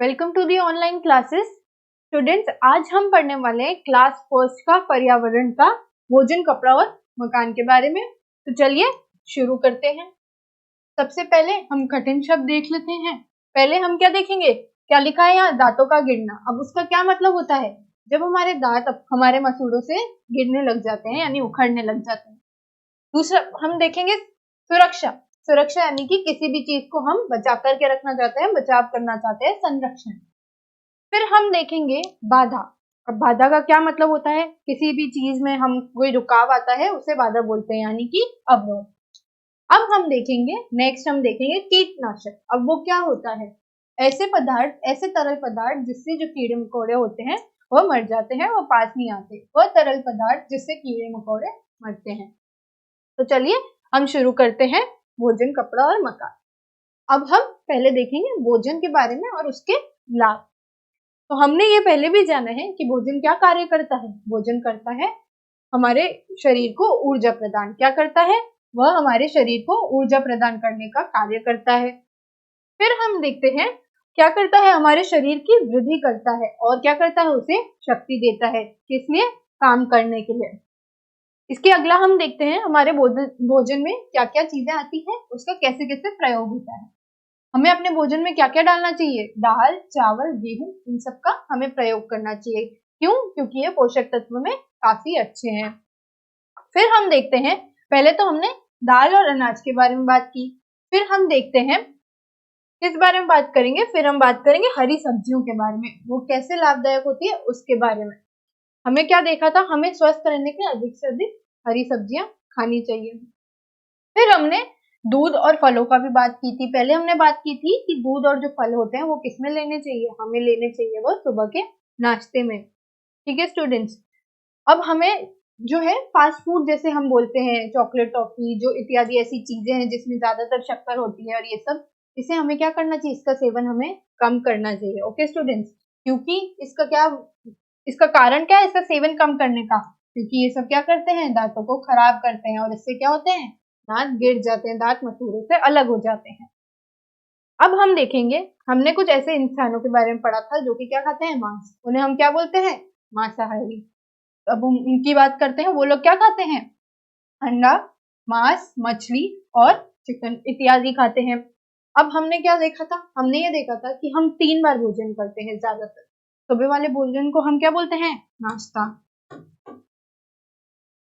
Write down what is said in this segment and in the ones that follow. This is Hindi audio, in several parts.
Welcome to the online classes. Students, आज हम पढ़ने वाले हैं क्लास फर्स्ट का पर्यावरण का भोजन, कपड़ा और मकान के बारे में। तो चलिए शुरू करते हैं। सबसे पहले हम कठिन शब्द देख लेते हैं। पहले हम क्या देखेंगे, क्या लिखा है यहाँ, दांतों का गिरना। अब उसका क्या मतलब होता है, जब हमारे दांत हमारे मसूड़ों से गिरने लग जाते हैं यानी उखड़ने लग जाते हैं। दूसरा हम देखेंगे सुरक्षा। सुरक्षा यानी कि किसी भी चीज को हम बचा करके रखना चाहते हैं, बचाव करना चाहते हैं, संरक्षण। फिर हम देखेंगे बाधा। अब बाधा का क्या मतलब होता है, किसी भी चीज में हम कोई रुकाव आता है उसे बाधा बोलते हैं यानी कि अवरोध। अब हम देखेंगे नेक्स्ट, हम देखेंगे कीटनाशक। अब वो क्या होता है, ऐसे पदार्थ, ऐसे तरल पदार्थ जिससे जो कीड़े मकोड़े होते हैं वो मर जाते हैं, वो पास नहीं आते। वह तरल पदार्थ जिससे कीड़े मकोड़े मरते हैं। तो चलिए हम शुरू करते हैं भोजन, कपड़ा और मकान। अब हम पहले देखेंगे भोजन के बारे में और उसके लाभ। तो हमने ये पहले भी जाना है कि भोजन क्या कार्य करता है। भोजन करता है हमारे शरीर को ऊर्जा प्रदान। क्या करता है, वह हमारे शरीर को ऊर्जा प्रदान करने का कार्य करता है। फिर हम देखते हैं क्या करता है, हमारे शरीर की वृद्धि करता है। और क्या करता है, उसे शक्ति देता है, किस लिए, काम करने के लिए। इसके अगला हम देखते हैं हमारे भोजन में क्या क्या चीजें आती हैं, उसका कैसे कैसे प्रयोग होता है। हमें अपने भोजन में क्या क्या डालना चाहिए, दाल, चावल, गेहूं, इन सब का हमें प्रयोग करना चाहिए। क्यों, क्योंकि ये पोषक तत्व में काफी अच्छे हैं। फिर हम देखते हैं, पहले तो हमने दाल और अनाज के बारे में बात की। फिर हम देखते हैं किस बारे में बात करेंगे, फिर हम बात करेंगे हरी सब्जियों के बारे में, वो कैसे लाभदायक होती है उसके बारे में। हमें क्या देखा था, हमें स्वस्थ रहने के अधिक से अधिक हरी सब्जियां खानी चाहिए। फिर हमने दूध और फलों का भी बात की थी। पहले हमने बात की थी कि दूध और जो फल होते हैं वो किसमें लेने चाहिए, हमें लेने चाहिए वो सुबह के नाश्ते में। ठीक है स्टूडेंट्स। अब हमें जो है फास्ट फूड, जैसे हम बोलते हैं चॉकलेट, टॉफी, जो इत्यादि ऐसी चीजें हैं जिसमें ज्यादातर शक्कर होती है और ये सब, इसे हमें क्या करना चाहिए, इसका सेवन हमें कम करना चाहिए। ओके स्टूडेंट्स, क्योंकि इसका कारण क्या है, इसका सेवन कम करने का, क्योंकि ये सब क्या करते हैं, दांतों को खराब करते हैं और इससे क्या होते हैं, दांत गिर जाते हैं, दांत मसूड़ों से अलग हो जाते हैं। अब हम देखेंगे, हमने कुछ ऐसे इंसानों के बारे में पढ़ा था जो कि क्या खाते हैं, मांस। उन्हें हम क्या बोलते हैं, मांसाहारी। अब हम उनकी बात करते हैं, वो लोग क्या खाते हैं, अंडा, मांस, मछली और चिकन इत्यादि खाते हैं। अब हमने क्या देखा था, हमने ये देखा था कि हम 3 बार भोजन करते हैं ज्यादातर। सुबह वाले भोजन को हम क्या बोलते हैं, नाश्ता।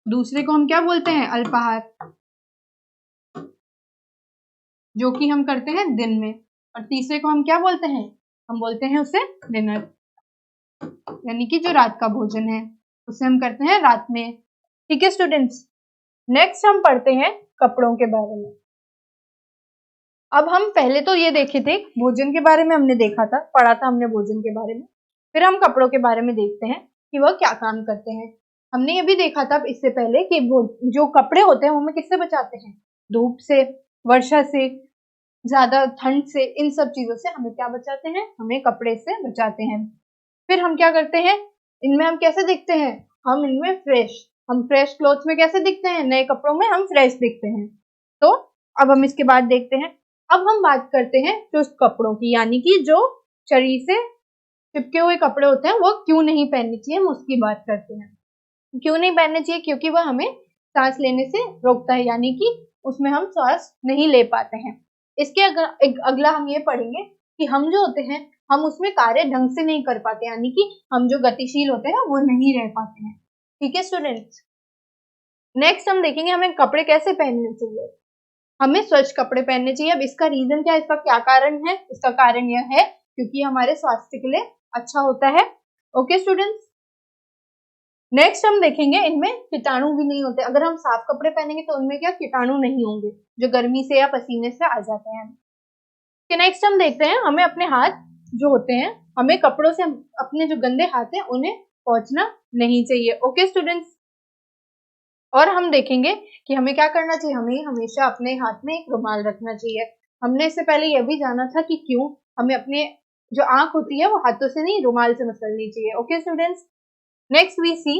दूसरे को हम क्या बोलते हैं, अल्पाहार, जो कि हम करते हैं दिन में। और तीसरे को हम क्या बोलते हैं, हम बोलते हैं उसे डिनर, यानी कि जो रात का भोजन है उसे हम करते हैं रात में। ठीक है स्टूडेंट्स। नेक्स्ट हम पढ़ते हैं कपड़ों के बारे में। अब हम पहले तो ये देखे थे, भोजन के बारे में हमने देखा था, पढ़ा था हमने भोजन के बारे में। फिर हम कपड़ों के बारे में देखते हैं कि वह क्या काम करते हैं। हमने ये भी देखा था इससे पहले कि जो कपड़े होते हैं वो हमें किससे बचाते हैं, धूप से, वर्षा से, ज्यादा ठंड से, इन सब चीजों से हमें क्या बचाते हैं, हमें कपड़े से बचाते हैं। फिर हम क्या करते हैं, इनमें हम कैसे दिखते हैं, हम इनमें हम फ्रेश क्लोथ्स में कैसे दिखते हैं, नए कपड़ों में हम फ्रेश दिखते हैं। तो अब हम इसके बाद देखते हैं, अब हम बात करते हैं चुस्त कपड़ों की, यानी कि जो शरीर से चिपके हुए कपड़े होते हैं वो क्यों नहीं पहनने चाहिए, हम उसकी बात करते हैं। क्यों नहीं पहनने चाहिए, क्योंकि वह हमें सांस लेने से रोकता है, यानी कि उसमें हम सांस नहीं ले पाते हैं। इसके अगला हम ये पढ़ेंगे कि हम जो होते हैं हम उसमें कार्य ढंग से नहीं कर पाते, यानी कि हम जो गतिशील होते हैं वो नहीं रह पाते हैं। ठीक है स्टूडेंट्स। नेक्स्ट हम देखेंगे हमें कपड़े कैसे पहनने चाहिए। हमें स्वच्छ कपड़े पहनने चाहिए। अब इसका रीजन क्या है, इसका क्या कारण है, इसका कारण यह है क्योंकि हमारे स्वास्थ्य के लिए अच्छा होता है। Okay students. नेक्स्ट हम देखेंगे इनमें कीटाणु भी नहीं होते। अगर हम साफ कपड़े पहनेंगे तो उनमें क्या कीटाणु नहीं होंगे जो गर्मी से या पसीने से आ जाते हैं। नेक्स्ट हम देखते हैं, हमें अपने हाथ जो होते हैं, हमें कपड़ों से अपने जो गंदे हाथ हैं उन्हें पोंछना नहीं चाहिए। Okay students. और हम देखेंगे कि हमें क्या करना चाहिए, हमें हमेशा अपने हाथ में एक रुमाल रखना चाहिए। हमने इससे पहले यह भी जाना था कि क्यों हमें अपने जो आंख होती है वो हाथों से नहीं रुमाल से मसलनी चाहिए। Okay students. नेक्स्ट वी सी,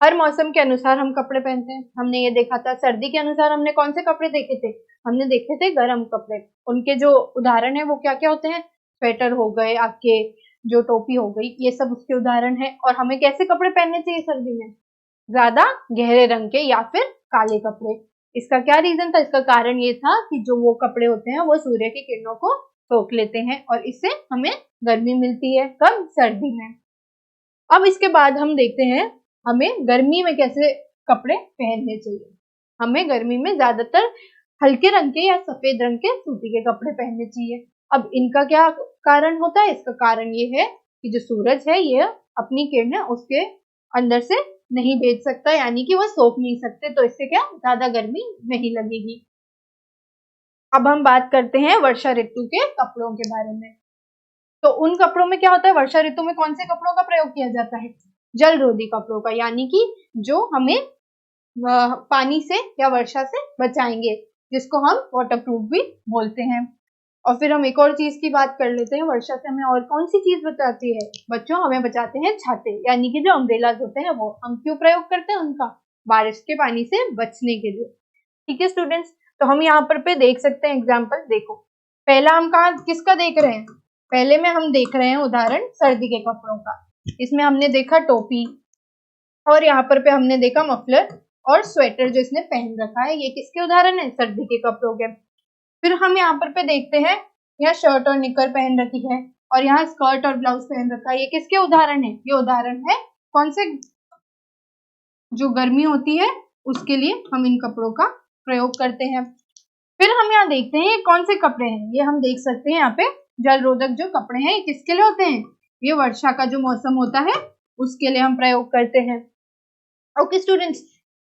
हर मौसम के अनुसार हम कपड़े पहनते हैं। हमने ये देखा था, सर्दी के अनुसार हमने कौन से कपड़े देखे थे, हमने देखे थे गर्म कपड़े। उनके जो उदाहरण है वो क्या क्या होते हैं, स्वेटर हो गए आपके, जो टोपी हो गई, ये सब उसके उदाहरण है। और हमें कैसे कपड़े पहनने चाहिए सर्दी में? ज्यादा गहरे रंग के या फिर काले कपड़े। इसका क्या रीजन था? इसका कारण ये था कि जो वो कपड़े होते हैं वो सूर्य की किरणों को सोख लेते हैं और इससे हमें गर्मी मिलती है। कब? सर्दी में। अब इसके बाद हम देखते हैं हमें गर्मी में कैसे कपड़े पहनने चाहिए। हमें गर्मी में ज्यादातर हल्के रंग के या सफेद रंग के सूती के कपड़े पहनने चाहिए। अब इनका क्या कारण होता है? इसका कारण ये है कि जो सूरज है ये अपनी किरणें उसके अंदर से नहीं भेज सकता, यानी कि वह सोख नहीं सकते, तो इससे क्या ज्यादा गर्मी नहीं लगेगी। अब हम बात करते हैं वर्षा ऋतु के कपड़ों के बारे में। तो उन कपड़ों में क्या होता है? वर्षा ऋतु में कौन से कपड़ों का प्रयोग किया जाता है? जलरोधी कपड़ों का, यानी कि जो हमें पानी से या वर्षा से बचाएंगे, जिसको हम वाटरप्रूफ भी बोलते हैं। और फिर हम एक और चीज की बात कर लेते हैं, वर्षा से हमें और कौन सी चीज बचाती है? बच्चों, हमें बचाते हैं छाते, यानी कि जो अम्ब्रेलाज होते हैं वो हम क्यों प्रयोग करते हैं उनका? बारिश के पानी से बचने के लिए। ठीक है स्टूडेंट्स, तो हम यहाँ पर पे देख सकते हैं एग्जाम्पल। देखो, पहला हम कहाँ किसका देख रहे हैं? पहले में हम देख रहे हैं उदाहरण सर्दी के कपड़ों का। इसमें हमने देखा टोपी, और यहाँ पर पे हमने देखा मफलर और स्वेटर जो इसने पहन रखा है। ये किसके उदाहरण है? सर्दी के कपड़ों के। फिर हम यहाँ पर पे देखते हैं, यहाँ शर्ट और निकर पहन रखी है और यहाँ स्कर्ट और ब्लाउज पहन रखा है। ये किसके उदाहरण है? ये उदाहरण है कौन से? जो गर्मी होती है उसके लिए हम इन कपड़ों का प्रयोग करते हैं। फिर हम यहाँ देखते हैं ये कौन से कपड़े हैं। ये हम देख सकते हैं यहाँ पे जल रोधक जो कपड़े हैं, ये किसके लिए होते हैं? ये वर्षा का जो मौसम होता है उसके लिए हम प्रयोग करते हैं। Okay students,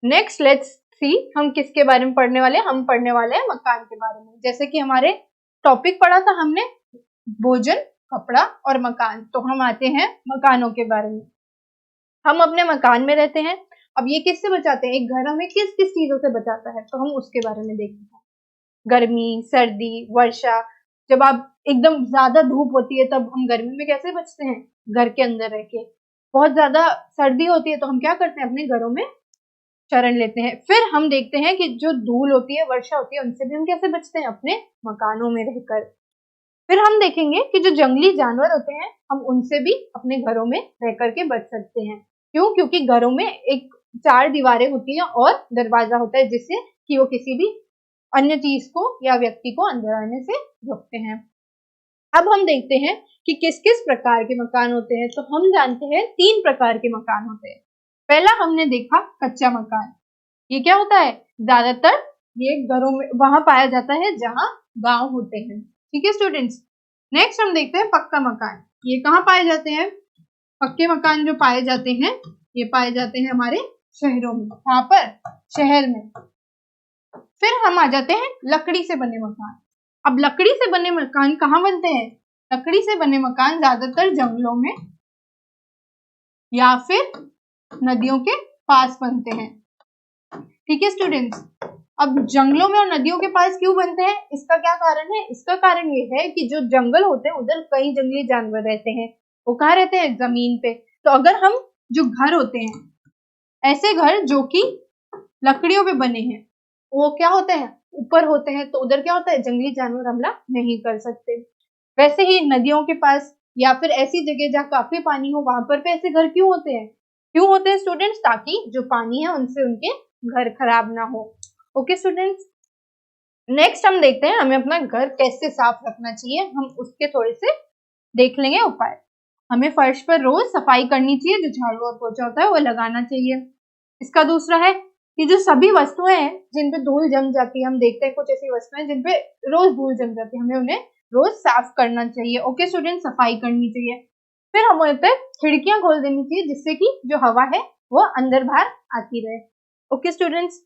next let's see हम किसके बारे में पढ़ने वाले हैं? हम पढ़ने वाले हैं मकान के बारे में। जैसे कि हमारे टॉपिक पढ़ा था हमने भोजन, कपड़ा और मकान, तो हम आते हैं मकानों के बारे में। हम अपने मकान में रहते हैं। अब ये किससे बचाते हैं? एक घर हमें किस किस चीजों से बचाता है, तो हम उसके बारे में देखते हैं। गर्मी, सर्दी, वर्षा। जब आप एकदम ज्यादा धूप होती है तब हम गर्मी में कैसे बचते हैं? घर के अंदर रह के। बहुत ज्यादा सर्दी होती है तो हम क्या करते हैं? अपने घरों में शरण लेते हैं। फिर हम देखते हैं कि जो धूल होती है, वर्षा होती है, उनसे भी हम कैसे बचते हैं? अपने मकानों में रहकर। फिर हम देखेंगे कि जो जंगली जानवर होते हैं हम उनसे भी अपने घरों में रह करके बच सकते हैं। क्यों? क्योंकि घरों में एक 4 दीवारें होती हैं और दरवाजा होता है, जिससे कि वो किसी भी अन्य चीज को या व्यक्ति को अंदर आने से रोकते हैं। अब हम देखते हैं कि किस किस प्रकार के मकान होते हैं। तो हम जानते हैं 3 प्रकार के मकान होते हैं। पहला हमने देखा कच्चा मकान। ये क्या होता है? ज्यादातर ये घरों में वहां पाया जाता है जहां गांव होते हैं। ठीक है स्टूडेंट्स, नेक्स्ट हम देखते हैं पक्का मकान। ये कहाँ पाए जाते हैं? पक्के मकान जो पाए जाते हैं ये पाए जाते हैं हमारे शहरों में। वहां पर शहर में। फिर हम आ जाते हैं लकड़ी से बने मकान। अब लकड़ी से बने मकान कहाँ बनते हैं? लकड़ी से बने मकान ज्यादातर जंगलों में या फिर नदियों के पास बनते हैं। ठीक है स्टूडेंट्स, अब जंगलों में और नदियों के पास क्यों बनते हैं? इसका क्या कारण है? इसका कारण ये है कि जो जंगल होते हैं उधर कई जंगली जानवर रहते हैं। वो कहाँ रहते हैं? जमीन पे। तो अगर हम जो घर होते हैं, ऐसे घर जो कि लकड़ियों पे बने हैं, वो क्या होते हैं? ऊपर होते हैं, तो उधर क्या होता है? जंगली जानवर हमला नहीं कर सकते। वैसे ही नदियों के पास या फिर ऐसी जगह जहाँ काफी पानी हो, वहां पर ऐसे घर क्यों होते हैं? क्यों होते हैं स्टूडेंट्स? ताकि जो पानी है उनसे उनके घर खराब ना हो। ओके स्टूडेंट्स, नेक्स्ट हम देखते हैं हमें अपना घर कैसे साफ रखना चाहिए। हम उसके थोड़े से देख लेंगे उपाय। हमें फर्श पर रोज सफाई करनी चाहिए, जो झाड़ू और पोछा होता है वो लगाना चाहिए। इसका दूसरा है कि जो सभी वस्तुएं हैं जिन पे धूल जम जाती है, हम देखते हैं कुछ ऐसी वस्तुएं जिन पे रोज धूल जम जाती है, हमें उन्हें रोज साफ करना चाहिए। ओके स्टूडेंट, सफाई करनी चाहिए। फिर हमें खिड़कियां खोल देनी चाहिए, जिससे कि जो हवा है वो अंदर बाहर आती रहे। ओके स्टूडेंट्स,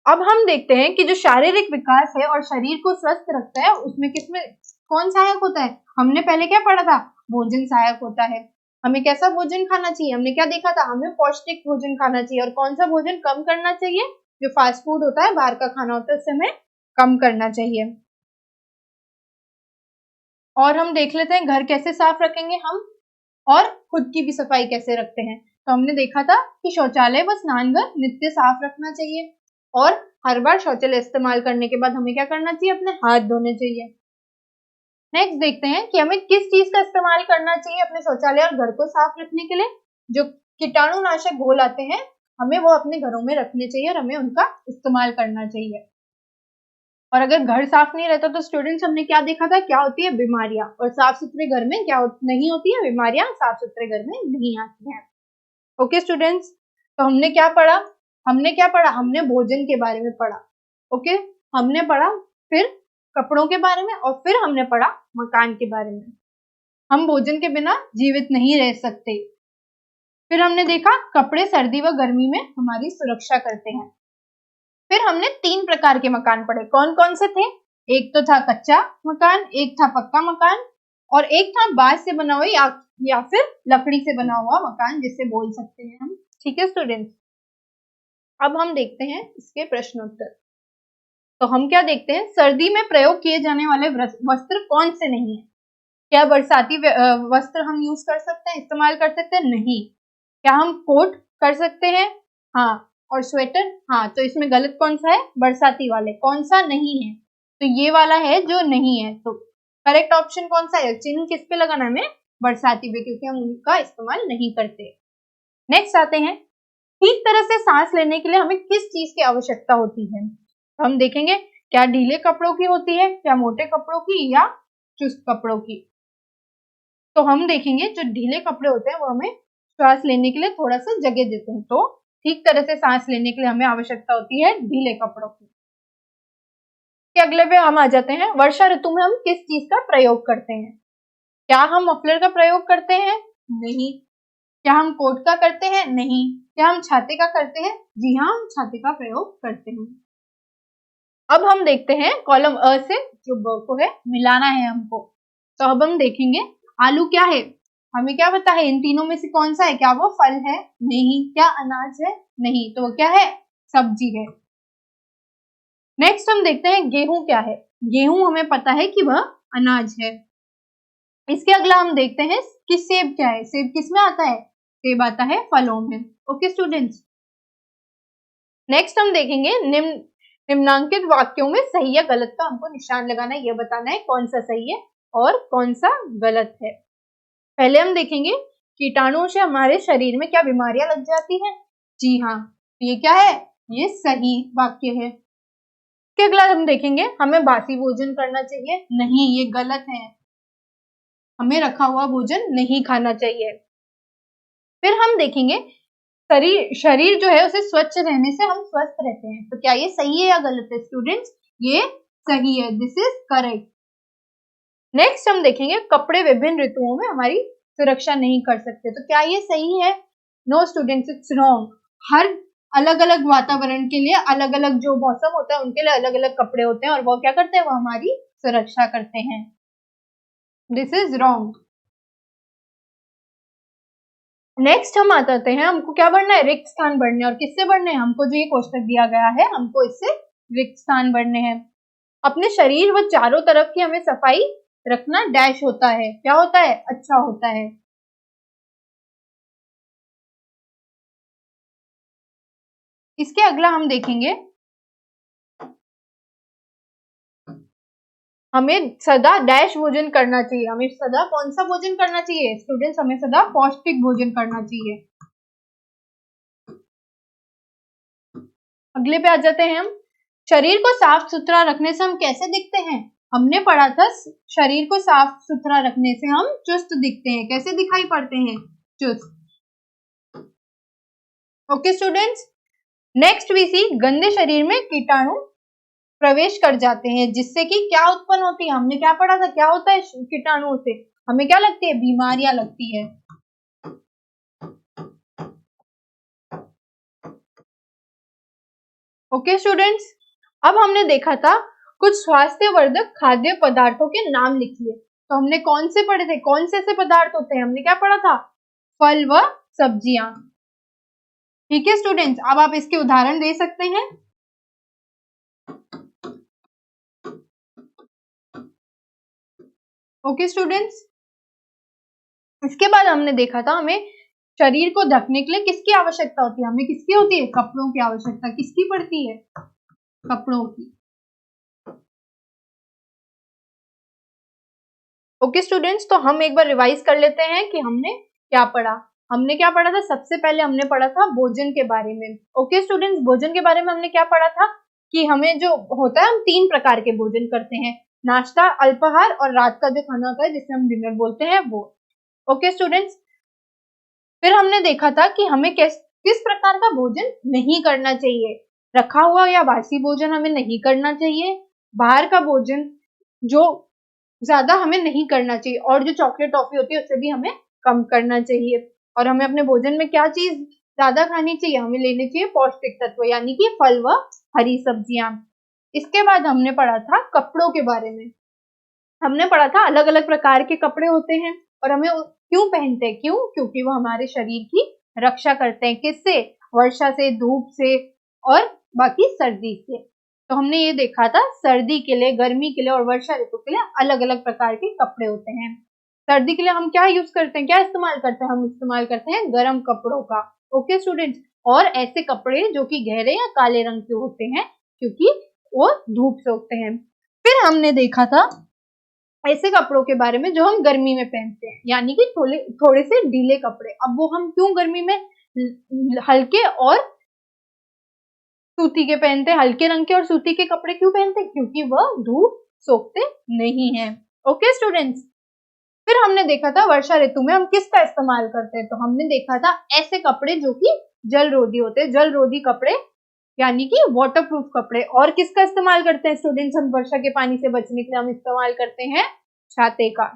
अब हम देखते हैं कि जो शारीरिक विकास है और शरीर को स्वस्थ रखता है उसमें किसमें कौन सहायक होता है? हमने पहले क्या पढ़ा था? भोजन सहायक होता है। हमें कैसा भोजन खाना चाहिए? हमने क्या देखा था? हमें पौष्टिक भोजन खाना चाहिए। और कौन सा भोजन कम करना चाहिए? जो फास्ट फूड होता है, बाहर का खाना होता है, उससे हमें कम करना चाहिए। और हम देख लेते हैं घर कैसे साफ रखेंगे हम, और खुद की भी सफाई कैसे रखते हैं। तो हमने देखा था कि शौचालय व स्नानघर नित्य साफ रखना चाहिए, और हर बार शौचालय इस्तेमाल करने के बाद हमें क्या करना चाहिए? अपने हाथ धोने चाहिए। नेक्स्ट देखते हैं कि हमें किस चीज का इस्तेमाल करना चाहिए अपने शौचालय और घर को साफ रखने के लिए। जो कीटाणुनाशक घोल आते हैं हमें वो अपने घरों में रखने चाहिए और हमें उनका इस्तेमाल करना चाहिए। और अगर घर साफ नहीं रहता तो स्टूडेंट्स हमने क्या देखा था, क्या होती है बीमारियां, और साफ सुथरे घर में क्या नहीं होती है बीमारियां, साफ सुथरे घर में नहीं आती हैं। ओके स्टूडेंट्स, तो हमने क्या पढ़ा, हमने भोजन के बारे में पढ़ा। ओके, हमने पढ़ा फिर कपड़ों के बारे में और फिर हमने पढ़ा मकान के बारे में। हम भोजन के बिना जीवित नहीं रह सकते। फिर हमने देखा कपड़े सर्दी व गर्मी में हमारी सुरक्षा करते हैं। फिर हमने 3 प्रकार के मकान पढ़े। कौन कौन से थे? एक तो था कच्चा मकान, एक था पक्का मकान और एक था बांस से बना हुआ या फिर लकड़ी से बना हुआ मकान जिसे बोल सकते हैं हम। ठीक है स्टूडेंट्स, अब हम देखते हैं इसके प्रश्नोत्तर। तो हम क्या देखते हैं, सर्दी में प्रयोग किए जाने वाले वस्त्र कौन से नहीं है? क्या बरसाती वस्त्र हम यूज कर सकते हैं, इस्तेमाल कर सकते हैं? नहीं। क्या हम कोट कर सकते हैं? हाँ। और स्वेटर? हाँ। तो इसमें गलत कौन सा है? बरसाती वाले। कौन सा नहीं है? तो ये वाला है जो नहीं है। तो करेक्ट ऑप्शन कौन सा है? चिन्ह किस पे लगाना है हमें? बरसाती पे, क्योंकि हम उनका इस्तेमाल नहीं करते। नेक्स्ट आते हैं, ठीक तरह से सांस लेने के लिए हमें किस चीज की आवश्यकता होती है? तो हम देखेंगे क्या ढीले कपड़ों की होती है, क्या मोटे कपड़ों की, या चुस्त कपड़ों की। तो हम देखेंगे जो ढीले कपड़े होते हैं वो हमें श्वास लेने के लिए थोड़ा सा जगह देते हैं। तो ठीक तरह से सांस लेने के लिए हमें आवश्यकता होती है ढीले कपड़ों की। के अगले पे हम आ जाते हैं, वर्षा ऋतु में हम किस चीज का प्रयोग करते हैं? क्या हम मफलर का प्रयोग करते हैं? नहीं। क्या हम कोट का करते हैं? नहीं। क्या हम छाते का करते हैं? जी हाँ, हम छाते का प्रयोग करते हैं। अब हम देखते हैं कॉलम अ से जो ब को है मिलाना है हमको। तो अब हम देखेंगे आलू क्या है, हमें क्या पता है इन तीनों में से कौन सा है? क्या वो फल है? नहीं। क्या अनाज है? नहीं। तो वो क्या है? सब्जी है। नेक्स्ट हम देखते हैं गेहूं क्या है। गेहूं हमें पता है कि वह अनाज है। इसके अगला हम देखते हैं कि सेब क्या है। सेब किस में आता है? सेब आता है फलों में। ओके स्टूडेंट्स, नेक्स्ट हम देखेंगे निम्नांकित वाक्यों में सही या गलत का हमको निशान लगाना है, यह बताना है कौन सा सही है और कौन सा गलत है। पहले हम देखेंगे कीटाणुओं से हमारे शरीर में क्या बीमारियां लग जाती हैं? जी हाँ, ये क्या है? ये सही वाक्य है। इसके अगला हम देखेंगे हमें बासी भोजन करना चाहिए? नहीं, ये गलत है। हमें रखा हुआ भोजन नहीं खाना चाहिए। फिर हम देखेंगे शरीर जो है उसे स्वच्छ रहने से हम स्वस्थ रहते हैं। तो क्या ये सही है या गलत है स्टूडेंट्स? ये सही है, दिस इज करेक्ट। नेक्स्ट हम देखेंगे कपड़े विभिन्न ऋतुओं में हमारी सुरक्षा नहीं कर सकते। तो क्या ये सही है? No students, it's wrong. हर अलग अलग वातावरण के लिए अलग अलग जो मौसम होता है उनके लिए अलग अलग कपड़े होते हैं और वो क्या करते हैं? वो हमारी सुरक्षा करते हैं। This is wrong. नेक्स्ट हम आ जाते हैं, हमको क्या बढ़ना है? रिक्त स्थान बढ़ने। और किससे बढ़ने हैं? हमको जो ये कोष्टक दिया गया है हमको इससे रिक्त स्थान बढ़ने हैं। अपने शरीर व चारों तरफ की हमें सफाई रखना डैश होता है। क्या होता है? अच्छा होता है। इसके अगला हम देखेंगे हमें सदा डैश भोजन करना चाहिए। हमें सदा कौन सा भोजन करना चाहिए स्टूडेंट्स? हमें सदा पौष्टिक भोजन करना चाहिए। अगले पे आ जाते हैं हम, शरीर को साफ सुथरा रखने से हम कैसे दिखते हैं? हमने पढ़ा था शरीर को साफ सुथरा रखने से हम चुस्त दिखते हैं। कैसे दिखाई पड़ते हैं? चुस्त। ओके स्टूडेंट्स, नेक्स्ट वी सी गंदे शरीर में कीटाणु प्रवेश कर जाते हैं जिससे कि क्या उत्पन्न होती है? हमने क्या पढ़ा था क्या होता है कीटाणुओं से? हमें क्या लगती है? बीमारियां लगती है। ओके स्टूडेंट्स, अब हमने देखा था कुछ स्वास्थ्यवर्धक खाद्य पदार्थों के नाम लिखिए। तो हमने कौन से पढ़े थे? कौन से ऐसे पदार्थ होते हैं? हमने क्या पढ़ा था? फल व सब्जियां। ठीक है स्टूडेंट्स, अब आप इसके उदाहरण दे सकते हैं। ओके स्टूडेंट्स, इसके बाद हमने देखा था हमें शरीर को ढकने के लिए किसकी आवश्यकता होती है? हमें किसकी होती है? कपड़ों की आवश्यकता किसकी पड़ती है? कपड़ों की। ओके स्टूडेंट्स, तो हम एक बार रिवाइज कर लेते हैं कि हमने क्या पढ़ा। हमने क्या पढ़ा था? सबसे पहले हमने पढ़ा था भोजन के बारे में। ओके स्टूडेंट्स, भोजन के बारे में हमने क्या पढ़ा था कि हमें जो होता है, हम 3 प्रकार के भोजन करते हैं, नाश्ता, अल्पाहार और रात का जो खाना होता है जिसे हम डिनर बोलते हैं वो। ओके स्टूडेंट्स, फिर हमने देखा था कि हमें किस प्रकार का भोजन नहीं करना चाहिए। रखा हुआ या बासी भोजन हमें नहीं करना चाहिए, बाहर का भोजन जो ज्यादा हमें नहीं करना चाहिए, और जो चॉकलेट टॉफी होती है उससे भी हमें कम करना चाहिए। और हमें अपने भोजन में क्या चीज ज्यादा खानी चाहिए? हमें लेने चाहिए पौष्टिक तत्व, यानी कि फल व हरी सब्जियां। इसके बाद हमने पढ़ा था कपड़ों के बारे में। हमने पढ़ा था अलग अलग प्रकार के कपड़े होते हैं और हमें क्यों पहनते हैं, क्योंकि वो हमारे शरीर की रक्षा करते हैं। किससे? वर्षा से, धूप से और बाकी सर्दी से। तो हमने ये देखा था सर्दी के लिए, गर्मी के लिए और वर्षा ऋतु के लिए अलग अलग प्रकार के कपड़े होते हैं। सर्दी के लिए हम क्या यूज करते हैं, क्या इस्तेमाल करते हैं? हम इस्तेमाल करते हैं गर्म कपड़ों का। ओके स्टूडेंट्स, और ऐसे कपड़े जो कि गहरे या काले रंग के होते हैं क्योंकि वो धूप से होते हैं। फिर हमने देखा था ऐसे कपड़ों के बारे में जो हम गर्मी में पहनते हैं, यानी कि थोड़े से ढीले कपड़े। अब वो हम क्यों गर्मी में हल्के और सूती के पहनते हैं, हल्के रंग के और सूती के कपड़े क्यों पहनते हैं? क्योंकि वह धूप सोखते नहीं है। ओके स्टूडेंट्स, फिर हमने देखा था वर्षा ऋतु में हम किसका इस्तेमाल करते हैं। तो हमने देखा था ऐसे कपड़े जो कि जलरोधी होते हैं, जलरोधी कपड़े यानी कि वाटरप्रूफ कपड़े। और किसका इस्तेमाल करते हैं स्टूडेंट्स हम वर्षा के पानी से बचने के लिए? हम इस्तेमाल करते हैं छाते का।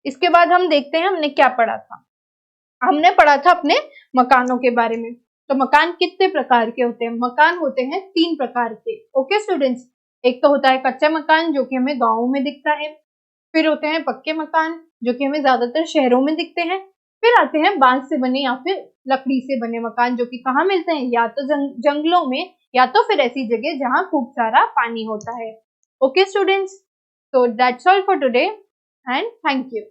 इसके बाद हम देखते हैं हमने क्या पढ़ा था। हमने पढ़ा था अपने मकानों के बारे में। तो मकान कितने प्रकार के होते हैं? मकान होते हैं 3 प्रकार के। ओके स्टूडेंट्स, एक तो होता है कच्चा मकान जो कि हमें गाँवों में दिखता है। फिर होते हैं पक्के मकान जो कि हमें ज्यादातर शहरों में दिखते हैं। फिर आते हैं बांस से बने या फिर लकड़ी से बने मकान जो कि कहाँ मिलते हैं? या तो जंगलों में या तो फिर ऐसी जगह जहाँ खूब सारा पानी होता है। Okay students, so that's all for today and thank you.